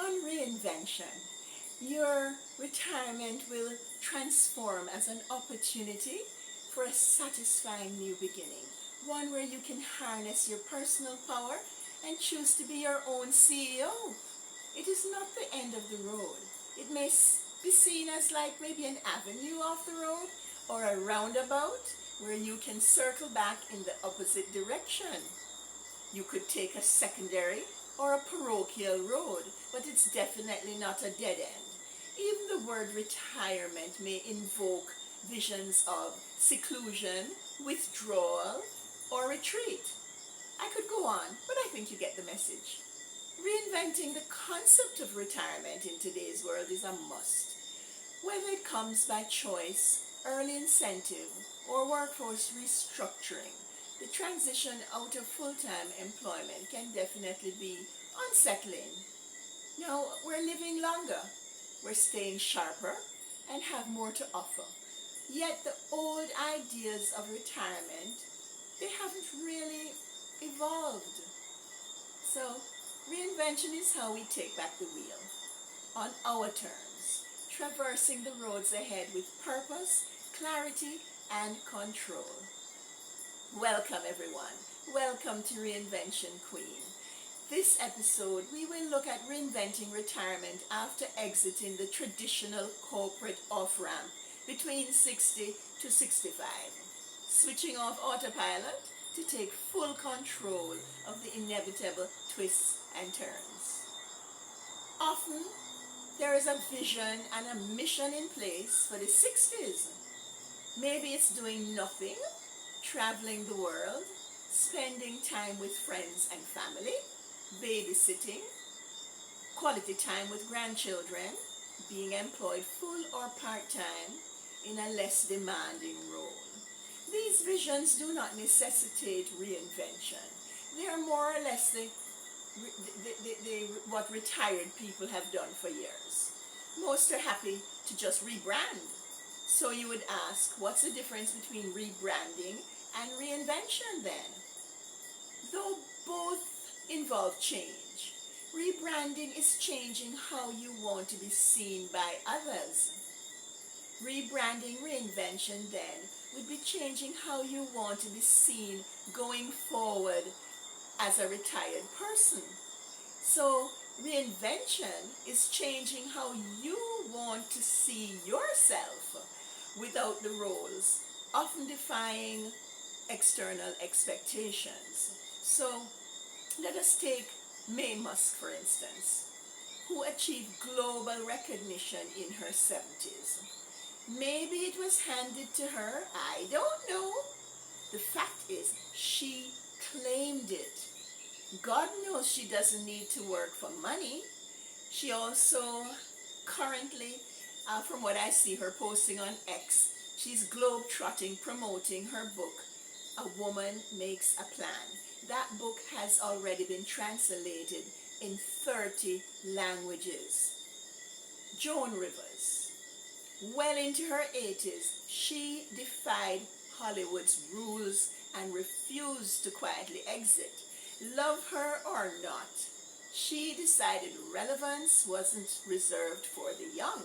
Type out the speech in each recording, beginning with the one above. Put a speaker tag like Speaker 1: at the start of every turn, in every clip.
Speaker 1: on reinvention. Your retirement will transform as an opportunity for a satisfying new beginning, one where you can harness your personal power and choose to be your own CEO. It is not the end of the road. It may be seen as like maybe an avenue off the road or a roundabout where you can circle back in the opposite direction. You could take a secondary or a parochial road, but it's definitely not a dead end. Even the word retirement may invoke visions of seclusion, withdrawal, or retreat. I could go on, but I think you get the message. Reinventing the concept of retirement in today's world is a must. Whether it comes by choice, early incentive, or workforce restructuring, the transition out of full-time employment can definitely be unsettling. Now, we're living longer, we're staying sharper, and have more to offer. Yet the old ideas of retirement, they haven't really evolved. So, reinvention is how we take back the wheel, on our terms, traversing the roads ahead with purpose, clarity, and control. Welcome everyone. Welcome to Reinvention Queen. This episode, we will look at reinventing retirement after exiting the traditional corporate off-ramp between 60 to 65, switching off autopilot to take full control of the inevitable twists and turns. Often, there is a vision and a mission in place for the 60s. Maybe it's doing nothing, traveling the world, spending time with friends and family, babysitting, quality time with grandchildren, being employed full or part-time in a less demanding role. These visions do not necessitate reinvention. They are more or less what retired people have done for years. Most are happy to just rebrand. So you would ask, what's the difference between rebranding and reinvention then? Though both involve change, rebranding is changing how you want to be seen by others. Rebranding, reinvention then would be changing how you want to be seen going forward as a retired person. So reinvention is changing how you want to see yourself without the roles, often defying external expectations. So let us take Mae Musk, for instance, who achieved global recognition in her 70s. Maybe it was handed to her, I don't know. The fact is, she claimed it. God knows she doesn't need to work for money. She also currently, from what I see her posting on X, she's globe-trotting, promoting her book, A Woman Makes a Plan. That book has already been translated in 30 languages. Joan Rivers, well into her 80s, she defied Hollywood's rules and refused to quietly exit. Love her or not, she decided relevance wasn't reserved for the young,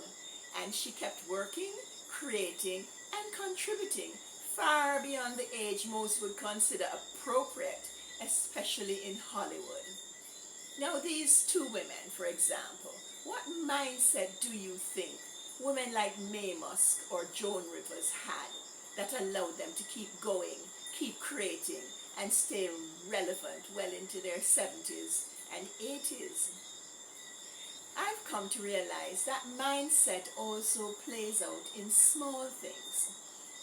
Speaker 1: and she kept working, creating, and contributing far beyond the age most would consider appropriate, especially in Hollywood. Now these two women, for example, what mindset do you think women like Mae Musk or Joan Rivers had that allowed them to keep going, keep creating, and stay relevant well into their 70s and 80s? I've come to realize that mindset also plays out in small things,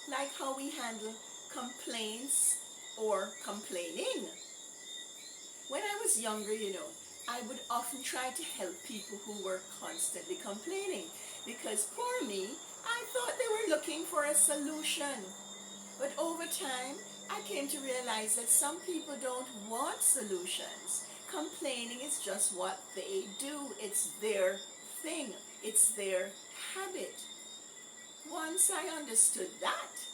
Speaker 1: like how we handle complaints or complaining. When I was younger, I would often try to help people who were constantly complaining, because poor me, I thought they were looking for a solution. But over time, I came to realize that some people don't want solutions. Complaining is just what they do. It's their thing. It's their habit. Once I understood that,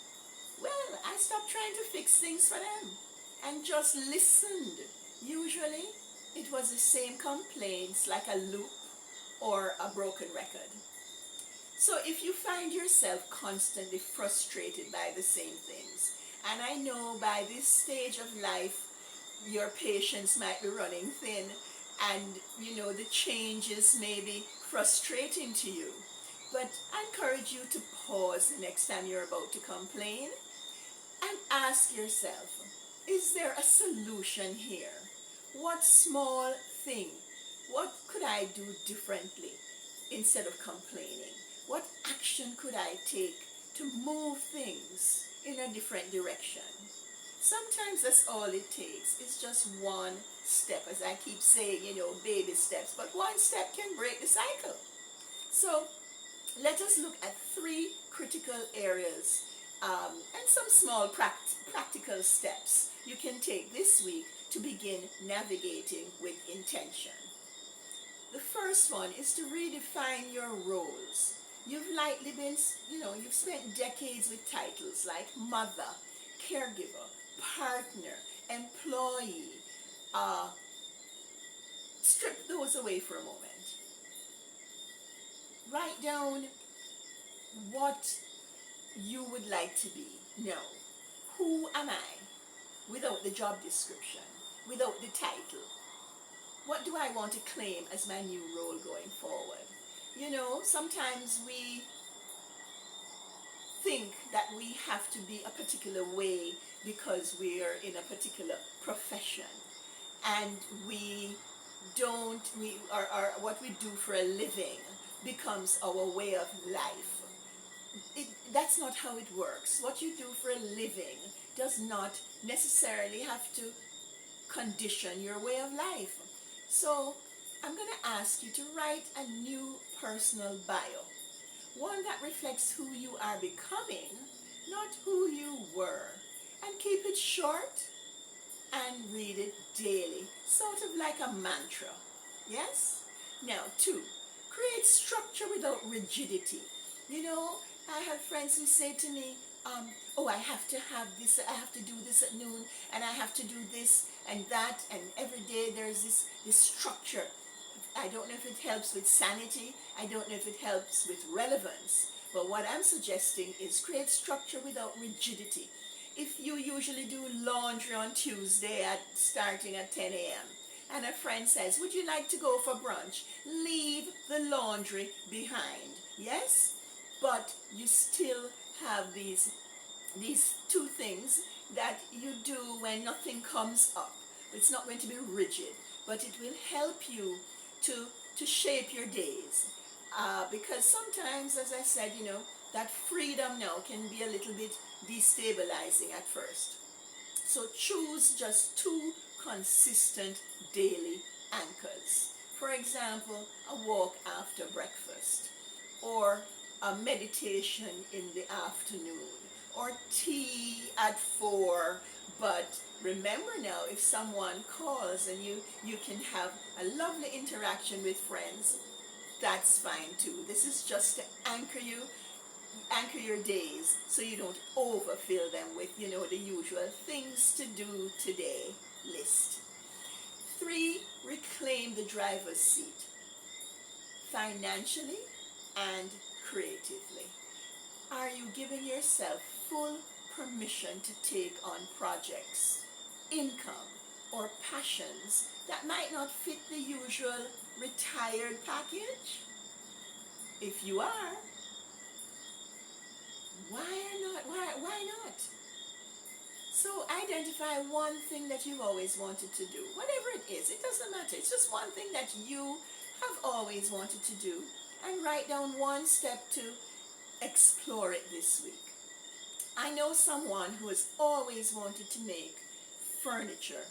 Speaker 1: well, I stopped trying to fix things for them and just listened. Usually, it was the same complaints, like a loop, or a broken record. So if you find yourself constantly frustrated by the same things, and I know by this stage of life your patience might be running thin, and the changes may be frustrating to you, but I encourage you to pause the next time you're about to complain and ask yourself, is there a solution here? What small thing, what could I do differently instead of complaining? What action could I take to move things in a different direction? Sometimes that's all it takes. It's just one step. As I keep saying, baby steps. But one step can break the cycle. So let us look at 3 critical areas and some small practical steps you can take this week to begin navigating with intention. The first one is to redefine your roles. You've likely been, you've spent decades with titles like mother, caregiver, partner, employee. Strip those away for a moment. Write down what you would like to be. Now, who am I? Without the job description, without the title. What do I want to claim as my new role going forward? Sometimes we think that we have to be a particular way because we are in a particular profession, and what we do for a living becomes our way of life. That's not how it works. What you do for a living does not necessarily have to condition your way of life. So I'm going to ask you to write a new personal bio, one that reflects who you are becoming, not who you were, and keep it short and read it daily, sort of like a mantra. Yes? Now, 2, create structure without rigidity. I have friends who say to me, I have to have this, I have to do this at noon, and I have to do this and that, and every day there's this structure. I don't know if it helps with sanity, I don't know if it helps with relevance, but what I'm suggesting is create structure without rigidity. If you usually do laundry on Tuesday starting at 10 a.m., and a friend says, would you like to go for brunch? Leave the laundry behind, yes? But you still have these 2 things that you do when nothing comes up. It's not going to be rigid, but it will help you to shape your days. Because sometimes, as I said, that freedom now can be a little bit destabilizing at first. So choose just 2 consistent daily anchors. For example, a walk after breakfast, or a meditation in the afternoon, or tea at 4. But remember now, if someone calls and you can have a lovely interaction with friends, that's fine too. This is just to anchor your days so you don't overfill them with the usual things to do today list. 3, reclaim the driver's seat, financially and creatively. Are you giving yourself full permission to take on projects, income, or passions that might not fit the usual retired package? If you are, why not? So identify one thing that you've always wanted to do. Whatever it is, it doesn't matter. It's just one thing that you have always wanted to do, and write down one step to explore it this week. I know someone who has always wanted to make furniture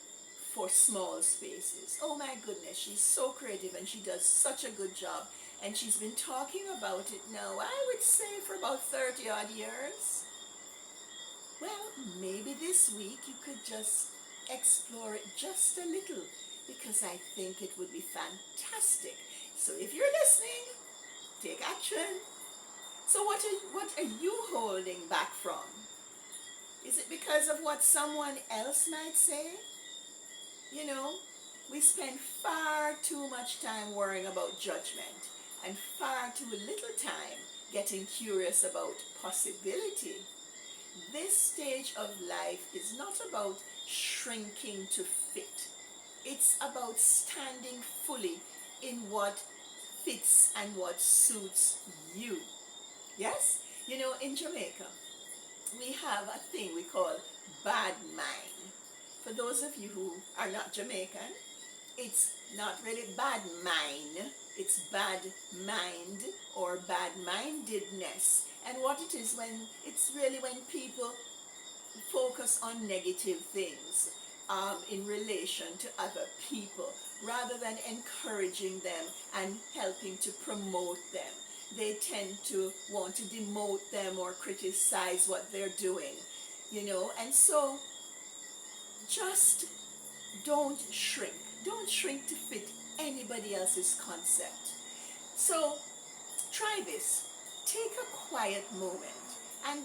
Speaker 1: for small spaces. Oh my goodness, she's so creative and she does such a good job. And she's been talking about it now, I would say, for about 30 odd years. Well, maybe this week you could just explore it just a little, because I think it would be fantastic. So if you're listening, take action. So what are you holding back from? Is it because of what someone else might say? We spend far too much time worrying about judgment. and far too little time getting curious about possibility. This stage of life is not about shrinking to fit. It's about standing fully in what fits and what suits you. Yes? You know, in Jamaica, we have a thing we call bad mind. For those of you who are not Jamaican, it's not really bad mind, it's bad mind or bad mindedness. And what it is, when it's really when people focus on negative things in relation to other people rather than encouraging them and helping to promote them. They tend to want to demote them or criticize what they're doing, you know. And so just don't shrink. Don't shrink to fit anybody else's concept. So try this. Take a quiet moment and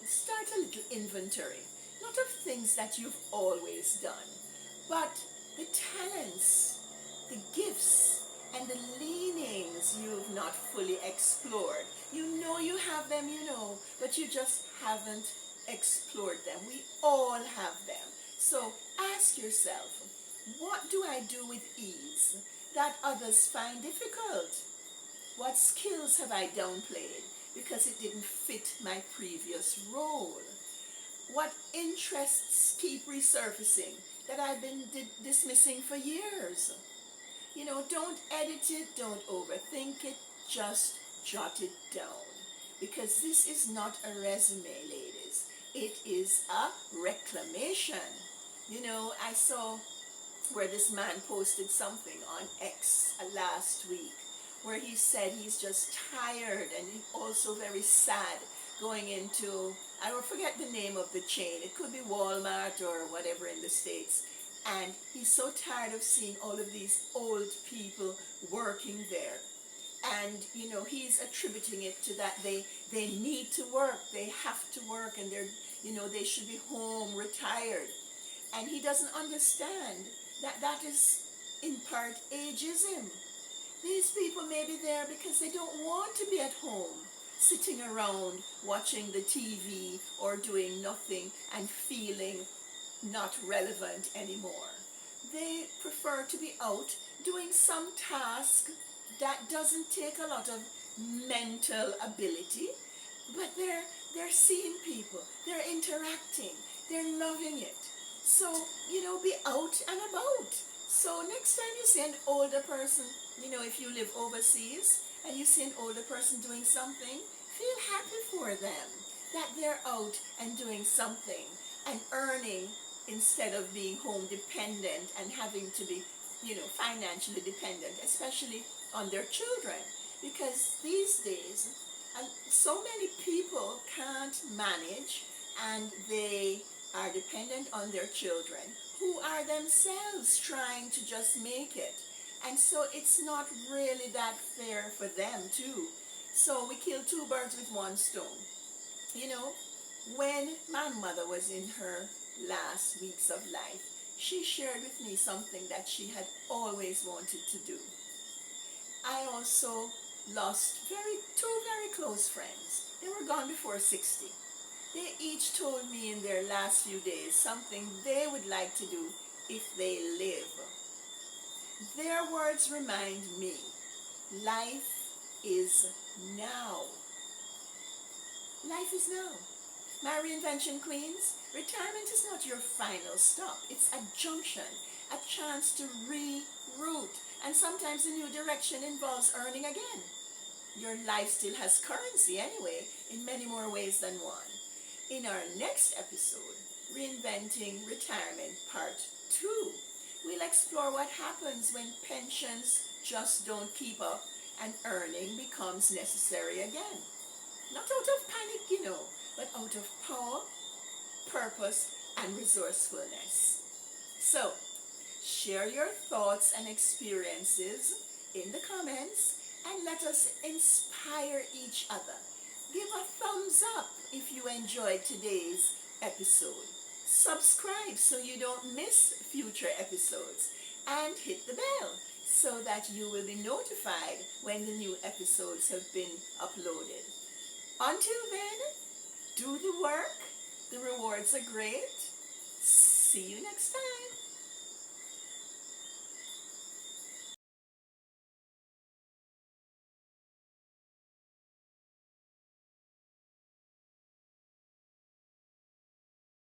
Speaker 1: start a little inventory. Not of things that you've always done, but the talents, the gifts, and the leanings you've not fully explored. You know you have them, but you just haven't explored them. We all have them. So ask yourself, what do I do with ease that others find difficult? What skills have I downplayed because it didn't fit my previous role? What interests keep resurfacing that I've been dismissing for years? Don't edit it, don't overthink it, just jot it down. Because this is not a resume, ladies. It is a reclamation. I saw where this man posted something on X last week where he said he's just tired and also very sad going into, I don't forget the name of the chain, it could be Walmart or whatever in the States, and he's so tired of seeing all of these old people working there. And he's attributing it to that they need to work, they have to work, and they should be home retired. And he doesn't understand that is in part ageism. These people may be there because they don't want to be at home, sitting around watching the TV or doing nothing and feeling not relevant anymore. They prefer to be out doing some task that doesn't take a lot of mental ability, but they're seeing people, they're interacting, they're loving it. So, be out and about. So next time you see an older person, if you live overseas and you see an older person doing something, feel happy for them that they're out and doing something and earning instead of being home dependent and having to be, financially dependent, especially on their children. Because these days, so many people can't manage and they are dependent on their children who are themselves trying to just make it. And so it's not really that fair for them too. So we kill two birds with one stone. When my mother was in her last weeks of life, she shared with me something that she had always wanted to do. I also lost two very close friends. They were gone before 60. They each told me in their last few days something they would like to do if they live. Their words remind me, life is now. Life is now. My reinvention queens, retirement is not your final stop. It's a junction, a chance to reroute. And sometimes a new direction involves earning again. Your life still has currency anyway, in many more ways than one. In our next episode, Reinventing Retirement Part 2, we'll explore what happens when pensions just don't keep up and earning becomes necessary again. Not out of panic, but out of power, purpose, and resourcefulness. So, share your thoughts and experiences in the comments and let us inspire each other. Give a thumbs up if you enjoyed today's episode. Subscribe so you don't miss future episodes. And hit the bell so that you will be notified when the new episodes have been uploaded. Until then, do the work. The rewards are great. See you next time.